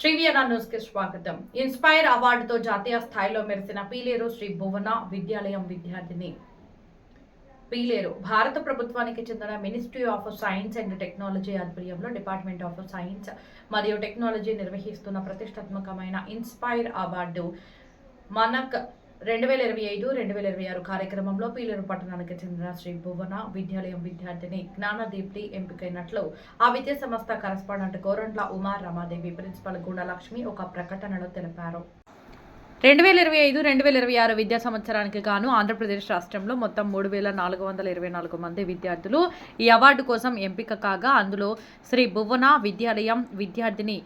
శ్రీవియనా news కి స్వాగతం. Inspire అవార్డుతో జాతీయ స్థాయిలో మెరిసిన పీలేరు శ్రీ భువన విద్యాలయం విద్యార్థిని పీలేరు భారత ప్రభుత్వానికి చెందిన ministry of science and technology ఆధ్వర్యంలో డిపార్ట్మెంట్ ఆఫ్ సైన్స్ మరియు టెక్నాలజీ నిర్వహిస్తున్న ప్రతిష్టాత్మకమైన ఇన్స్పైర్ అవార్డు మనక్ 2025-2026 కార్యక్రమంలో పీలేరు పట్టణానికి చెందిన శ్రీ భువన విద్యాలయం విద్యార్థిని జ్ఞానదీప్తి ఎంపికైనట్లు ఆ విద్యా సంస్థ కరస్పాండెంట్ గోరంట్ల ఉమా రమాదేవి ప్రిన్సిపల్ గుణలక్ష్మి ఒక ప్రకటనలో తెలిపారు. 2025-2026 విద్యా సంవత్సరానికి గాను ఆంధ్రప్రదేశ్ రాష్ట్రంలో మొత్తం 3424 మంది విద్యార్థులు ఈ అవార్డు కోసం ఎంపిక కాగా అందులో శ్రీ భువన విద్యాలయం విద్యార్థిని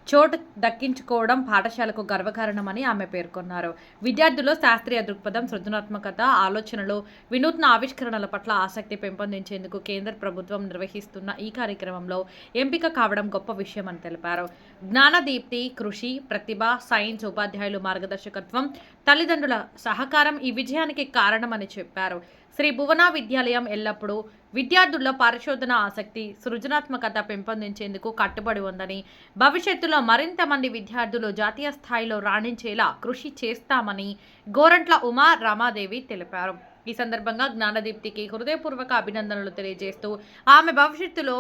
చోటు దక్కించుకోవడం పాఠశాలకు గర్వకారణమని ఆమె పేర్కొన్నారు. విద్యార్థుల్లో శాస్త్రీయ దృక్పథం, సృజనాత్మకత, ఆలోచనలు, వినూత్న ఆవిష్కరణల పట్ల ఆసక్తి పెంపొందించేందుకు కేంద్ర ప్రభుత్వం నిర్వహిస్తున్న ఈ కార్యక్రమంలో ఎంపిక కావడం గొప్ప విషయమని తెలిపారు. జ్ఞానదీప్తి కృషి, ప్రతిభ, సైన్స్ ఉపాధ్యాయులు మార్గదర్శకత్వం, తల్లిదండ్రుల సహకారం ఈ విజయానికి కారణమని చెప్పారు. శ్రీ భువన విద్యాలయం ఎల్లప్పుడూ విద్యార్థుల్లో పరిశోధన ఆసక్తి, సృజనాత్మకత పెంపొందించేందుకు కట్టుబడి ఉందని, భవిష్యత్తులో మరింత మంది విద్యార్థులు జాతీయ స్థాయిలో రాణించేలా కృషి చేస్తామని గోరంట్ల ఉమా రమాదేవి తెలిపారు. ఈ సందర్భంగా జ్ఞానదీప్తికి హృదయపూర్వక అభినందనలు తెలియజేస్తూ ఆమె భవిష్యత్తులో